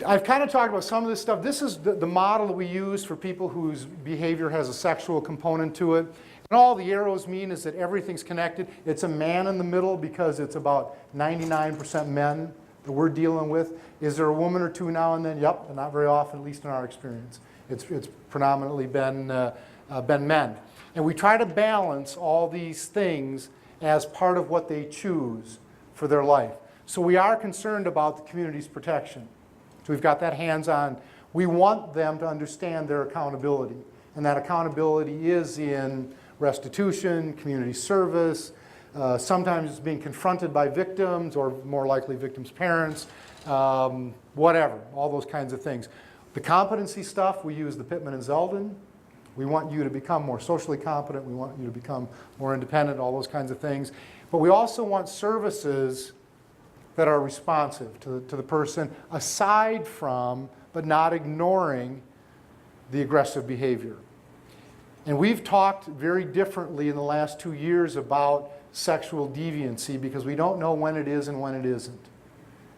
I've kind of talked about some of this stuff. This is the model that we use for people whose behavior has a sexual component to it. And all the arrows mean is that everything's connected. It's a man in the middle because it's about 99% men that we're dealing with. Is there a woman or two now and then? Yep, but not very often, at least in our experience. It's predominantly been men. And we try to balance all these things as part of what they choose for their life. So we are concerned about the community's protection. So we've got that hands-on. We want them to understand their accountability. And that accountability is in restitution, community service. Sometimes it's being confronted by victims or more likely victims' parents, whatever, all those kinds of things. The competency stuff, we use the Pittman and Zeldin. We want you to become more socially competent. We want you to become more independent, all those kinds of things. But we also want services that are responsive to the person, aside from, but not ignoring, the aggressive behavior. And we've talked very differently in the last 2 years about sexual deviancy because we don't know when it is and when it isn't.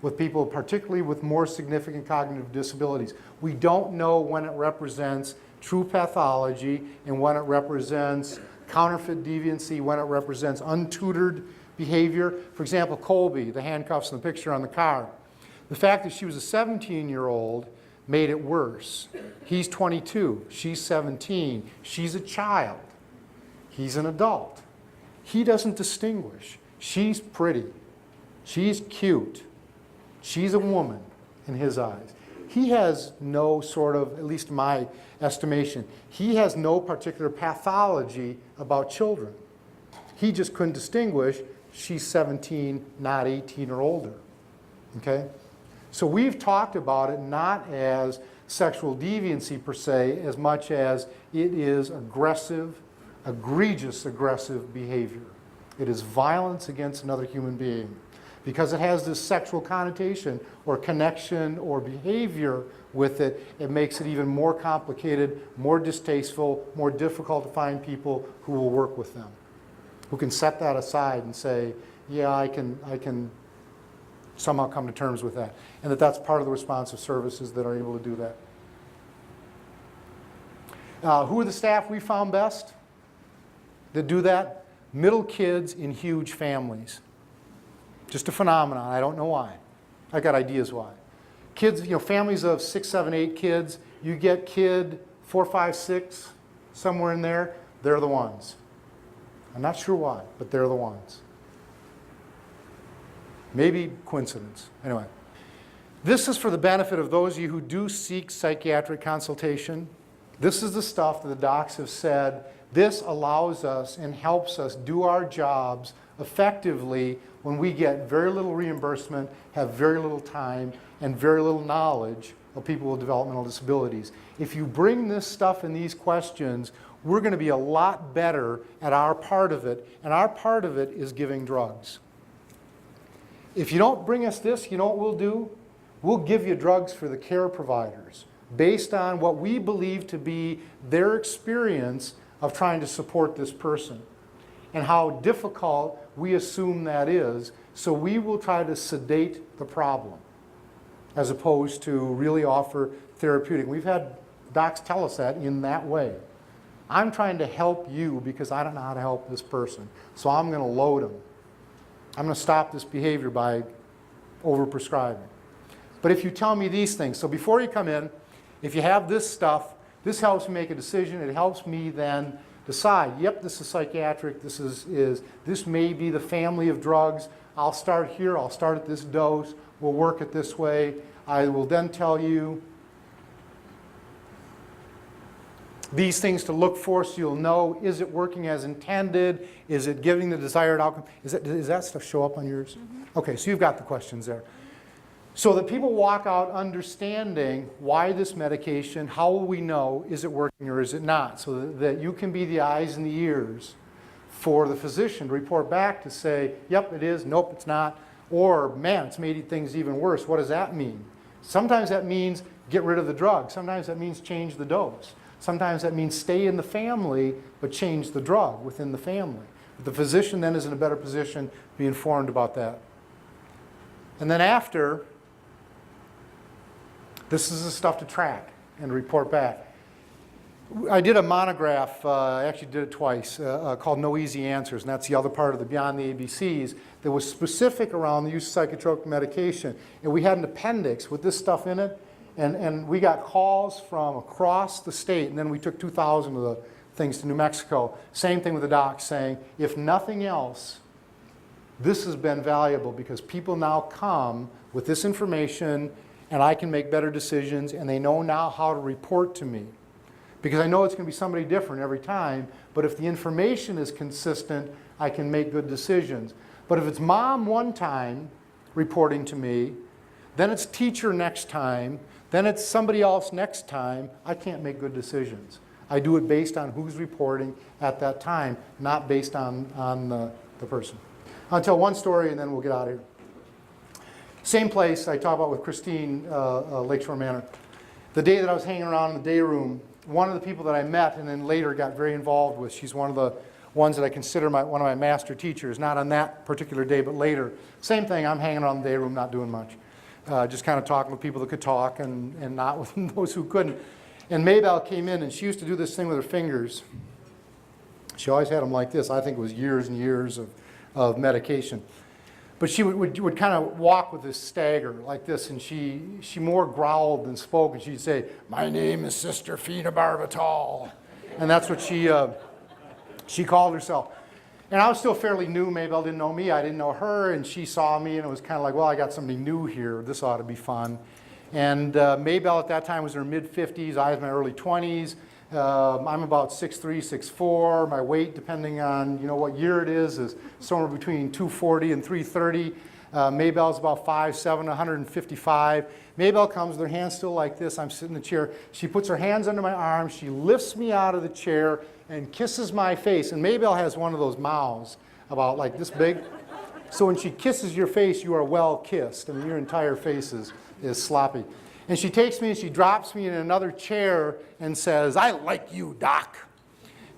With people, particularly with more significant cognitive disabilities. We don't know when it represents true pathology and when it represents counterfeit deviancy, when it represents untutored behavior. For example, Colby, the handcuffs in the picture on the car. The fact that she was a 17-year-old made it worse. He's 22, she's 17, she's a child, he's an adult. He doesn't distinguish. She's pretty, she's cute, she's a woman in his eyes. He has no sort of, at least my estimation, he has no particular pathology about children. He just couldn't distinguish. She's 17, not 18 or older, okay? So we've talked about it not as sexual deviancy per se, as much as it is aggressive, egregious aggressive behavior. It is violence against another human being. Because it has this sexual connotation or connection or behavior with it, it makes it even more complicated, more distasteful, more difficult to find people who will work with them, who can set that aside and say, yeah, I can somehow come to terms with that. And that's part of the responsive services that are able to do that. Who are the staff we found best that do that? Middle kids in huge families. Just a phenomenon. I don't know why. I got ideas why. Kids, families of 6, 7, 8 kids, you get kid 4, 5, 6, somewhere in there, they're the ones. I'm not sure why, but they're the ones. Maybe coincidence. Anyway, this is for the benefit of those of you who do seek psychiatric consultation. This is the stuff that the docs have said. This allows us and helps us do our jobs effectively when we get very little reimbursement, have very little time, and very little knowledge of people with developmental disabilities. If you bring this stuff and these questions, we're going to be a lot better at our part of it, and our part of it is giving drugs. If you don't bring us this, you know what we'll do? We'll give you drugs for the care providers based on what we believe to be their experience of trying to support this person and how difficult we assume that is. So we will try to sedate the problem as opposed to really offer therapeutic. We've had docs tell us that in that way. I'm trying to help you because I don't know how to help this person. So I'm going to load them. I'm going to stop this behavior by overprescribing. But if you tell me these things, so before you come in, if you have this stuff, this helps me make a decision. It helps me then decide, yep, this is psychiatric, this may be the family of drugs. I'll start here, I'll start at this dose, we'll work it this way. I will then tell you these things to look for so you'll know, is it working as intended? Is it giving the desired outcome? Does that stuff show up on yours? Mm-hmm. Okay, so you've got the questions there. So that people walk out understanding why this medication, how will we know, is it working or is it not? So that you can be the eyes and the ears for the physician to report back to say, yep, it is, nope, it's not, or man, it's made things even worse. What does that mean? Sometimes that means get rid of the drug. Sometimes that means change the dose. Sometimes that means stay in the family, but change the drug within the family. But the physician then is in a better position to be informed about that. And then after, This is the stuff to track and report back. I did a monograph, I actually did it twice, called No Easy Answers, and that's the other part of the Beyond the ABCs that was specific around the use of psychotropic medication. And we had an appendix with this stuff in it, and we got calls from across the state, and then we took 2,000 of the things to New Mexico. Same thing with the docs saying, if nothing else, this has been valuable because people now come with this information and I can make better decisions and they know now how to report to me. Because I know it's going to be somebody different every time, but if the information is consistent, I can make good decisions. But if it's mom one time reporting to me, then it's teacher next time, then it's somebody else next time, I can't make good decisions. I do it based on who's reporting at that time, not based on the person. I'll tell one story and then we'll get out of here. Same place I talked about with Christine, Lakeshore Manor. The day that I was hanging around in the day room, one of the people that I met and then later got very involved with, she's one of the ones that I consider one of my master teachers, not on that particular day, but later. Same thing, I'm hanging around the day room, not doing much. Just kind of talking with people that could talk and not with those who couldn't. And Maybelle came in and she used to do this thing with her fingers. She always had them like this. I think it was years and years of medication. But she would kind of walk with this stagger like this, and she more growled than spoke, and she'd say, "My name is Sister Phenobarbital." And that's what she called herself. And I was still fairly new. Maybelle didn't know me. I didn't know her, and she saw me, and it was kind of like, well, I got something new here. This ought to be fun. And Maybelle at that time was in her mid-50s. I was in my early 20s. I'm about 6'3", 6'4". My weight, depending on what year it is somewhere between 240 and 330. Maybelle's about 5'7", 155. Maybelle comes with her hands still like this. I'm sitting in the chair. She puts her hands under my arms. She lifts me out of the chair and kisses my face. And Maybelle has one of those mouths about like this big. So when she kisses your face, you are well kissed, and your entire face is sloppy. And she takes me and she drops me in another chair and says, "I like you, Doc."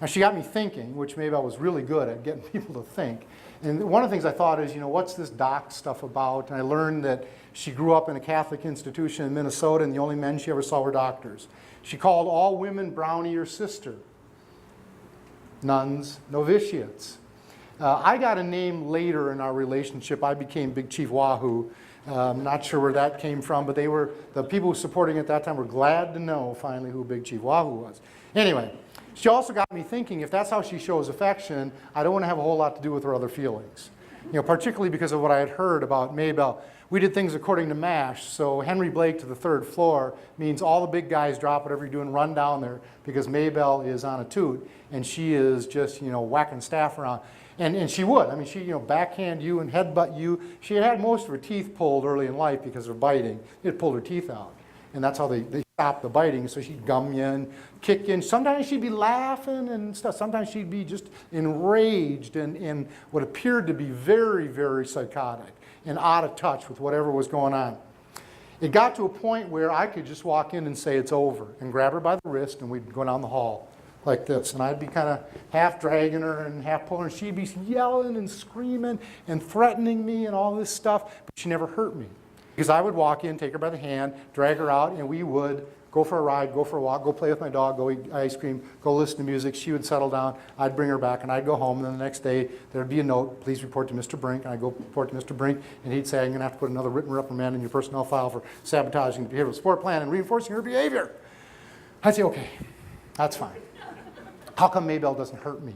Now she got me thinking, which Maybelle was really good at getting people to think. And one of the things I thought is, what's this doc stuff about? And I learned that she grew up in a Catholic institution in Minnesota, and the only men she ever saw were doctors. She called all women Brownie or sister. Nuns, novitiates. I got a name later in our relationship. I became Big Chief Wahoo. I'm not sure where that came from, but the people supporting at that time were glad to know finally who Big Chief Wahoo was. Anyway, she also got me thinking, if that's how she shows affection, I don't want to have a whole lot to do with her other feelings. Particularly because of what I had heard about Maybelle. We did things according to MASH, so Henry Blake to the 3rd floor means all the big guys drop whatever you're doing, run down there, because Maybelle is on a toot, and she is just, whacking staff around. And she would. I mean, she, backhand you and headbutt you. She had most of her teeth pulled early in life because of biting. It pulled her teeth out. And that's how they stopped the biting. So she'd gum you and kick you. And sometimes she'd be laughing and stuff. Sometimes she'd be just enraged and what appeared to be very, very psychotic and out of touch with whatever was going on. It got to a point where I could just walk in and say it's over and grab her by the wrist and we'd go down the hall like this, and I'd be kind of half dragging her and half pulling her. She'd be yelling and screaming and threatening me and all this stuff, but she never hurt me. Because I would walk in, take her by the hand, drag her out, and we would go for a ride, go for a walk, go play with my dog, go eat ice cream, go listen to music. She would settle down, I'd bring her back, and I'd go home, and then the next day there'd be a note, "Please report to Mr. Brink," and I'd go report to Mr. Brink, and he'd say, "I'm going to have to put another written reprimand in your personnel file for sabotaging the behavioral support plan and reinforcing her behavior." I'd say, "Okay, that's fine." How come Maybelle doesn't hurt me?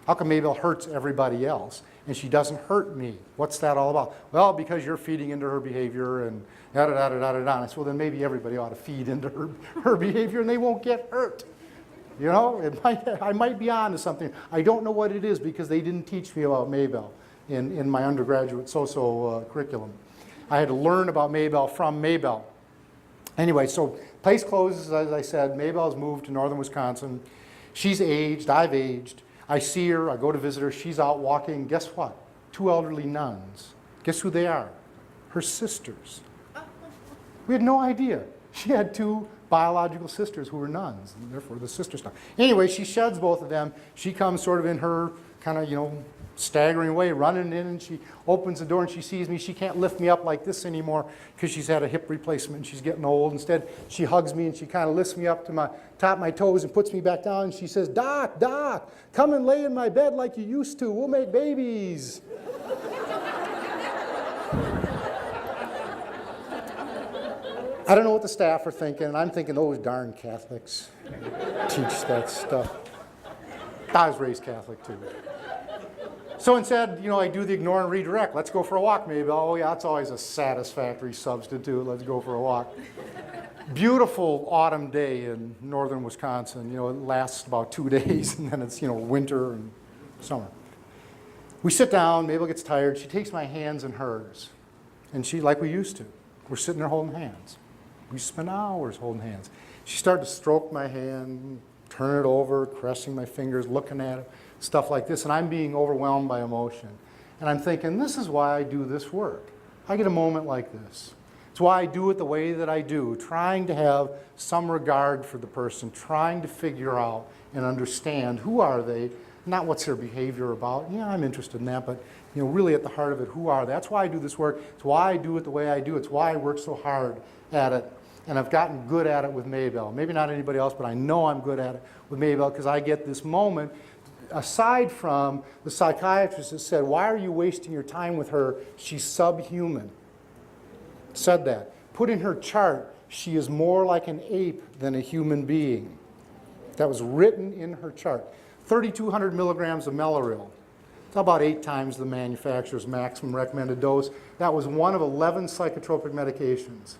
How come Maybelle hurts everybody else and she doesn't hurt me? What's that all about? Well, because you're feeding into her behavior and da-da-da-da-da-da. I said, well, then maybe everybody ought to feed into her behavior and they won't get hurt. I might be on to something. I don't know what it is because they didn't teach me about Maybelle in my undergraduate so-so curriculum. I had to learn about Maybelle from Maybelle. Anyway, so place closes, as I said. Maybelle's moved to northern Wisconsin. She's aged, I've aged. I see her, I go to visit her, she's out walking. Guess what? 2 elderly nuns. Guess who they are? Her sisters. We had no idea. She had 2 biological sisters who were nuns, and therefore the sister stuff. Anyway, she sheds both of them. She comes sort of in her kind of, staggering away, running in, and she opens the door and she sees me. She can't lift me up like this anymore because she's had a hip replacement and she's getting old. Instead, she hugs me and she kind of lifts me up to my top of my toes and puts me back down. And she says, "Doc, Doc, come and lay in my bed like you used to. We'll make babies." I don't know what the staff are thinking, and I'm thinking, those darn Catholics teach that stuff. I was raised Catholic too. So instead, I do the ignore and redirect. Let's go for a walk, maybe. Oh yeah, that's always a satisfactory substitute. Let's go for a walk. Beautiful autumn day in northern Wisconsin. It lasts about 2 days, and then it's, winter and summer. We sit down, Mabel gets tired. She takes my hands in hers, and she, like we used to, we're sitting there holding hands. We spend hours holding hands. She started to stroke my hand, turn it over, caressing my fingers, looking at it, stuff like this, and I'm being overwhelmed by emotion. And I'm thinking, this is why I do this work. I get a moment like this. It's why I do it the way that I do, trying to have some regard for the person, trying to figure out and understand who are they, not what's their behavior about. Yeah, I'm interested in that, but really at the heart of it, who are they? That's why I do this work. It's why I do it the way I do. It's why I work so hard at it. And I've gotten good at it with Mabel. Maybe not anybody else, but I know I'm good at it with Mabel because I get this moment, aside from the psychiatrist that said, "Why are you wasting your time with her? She's subhuman." Said that. Put in her chart, she is more like an ape than a human being. That was written in her chart. 3,200 milligrams of Heimerl. It's about 8 times the manufacturer's maximum recommended dose. That was one of 11 psychotropic medications.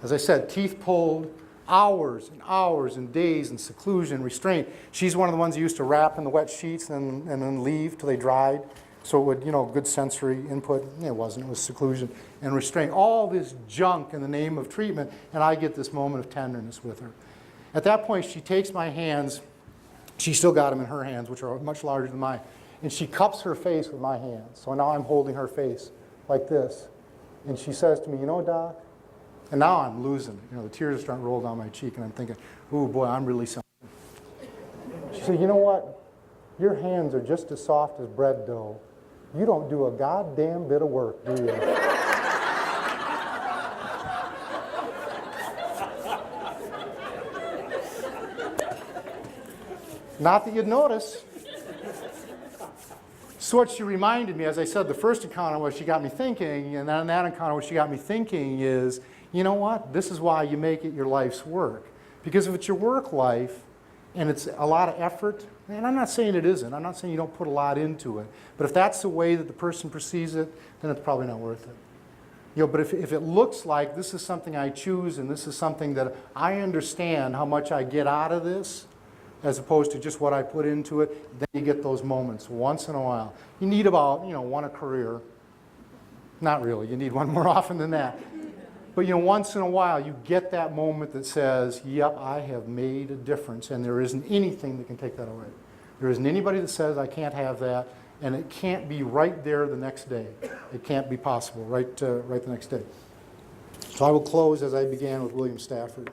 As I said, teeth pulled, hours and hours and days in seclusion, restraint. She's one of the ones who used to wrap in the wet sheets and then leave till they dried. So it would, good sensory input. It wasn't, it was seclusion and restraint. All this junk in the name of treatment, and I get this moment of tenderness with her. At that point, she takes my hands. She still got them in her hands, which are much larger than mine. And she cups her face with my hands. So now I'm holding her face like this. And she says to me, Doc, and now I'm losing it. The tears are starting to roll down my cheek, and I'm thinking, "Ooh, boy, I'm really something." She said, "You know what? Your hands are just as soft as bread dough. You don't do a goddamn bit of work, do you?" Not that you'd notice. So what she reminded me, as I said, the first encounter was she got me thinking, and then that encounter what she got me thinking is, you know what? This is why you make it your life's work. Because if it's your work life and it's a lot of effort, and I'm not saying it isn't, I'm not saying you don't put a lot into it, but if that's the way that the person perceives it, then it's probably not worth it. But if it looks like this is something I choose and this is something that I understand how much I get out of this, as opposed to just what I put into it, then you get those moments once in a while. You need about, one a career. Not really, you need one more often than that. But once in a while you get that moment that says, yep, I have made a difference, and there isn't anything that can take that away. There isn't anybody that says I can't have that, and it can't be right there the next day. It can't be possible right the next day. So I will close as I began with William Stafford.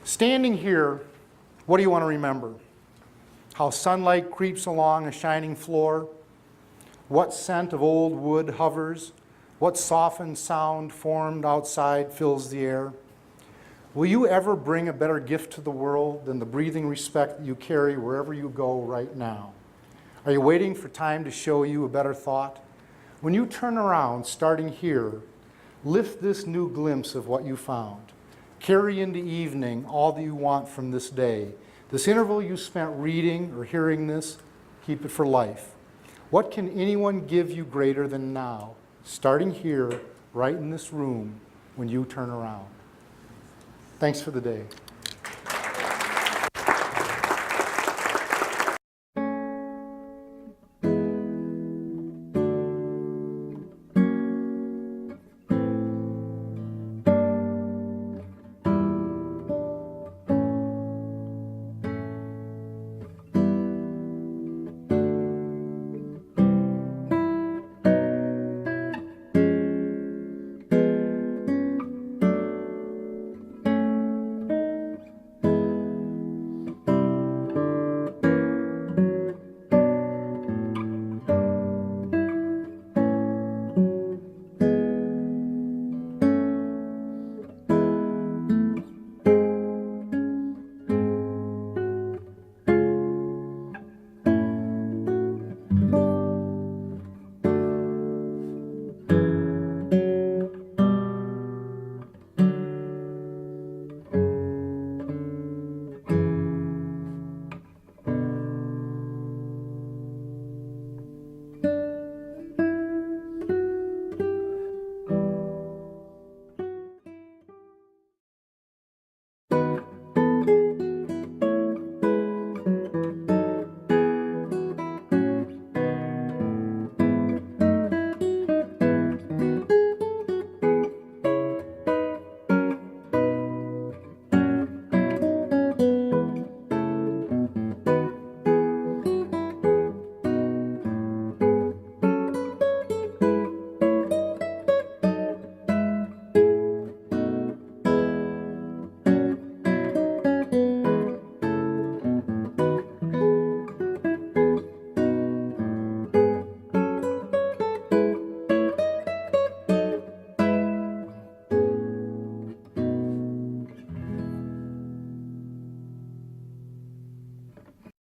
Standing here, what do you want to remember? How sunlight creeps along a shining floor? What scent of old wood hovers? What softened sound formed outside fills the air? Will you ever bring a better gift to the world than the breathing respect that you carry wherever you go right now? Are you waiting for time to show you a better thought? When you turn around, starting here, lift this new glimpse of what you found. Carry into evening all that you want from this day. This interval you spent reading or hearing this, keep it for life. What can anyone give you greater than now, starting here, right in this room, when you turn around? Thanks for the day.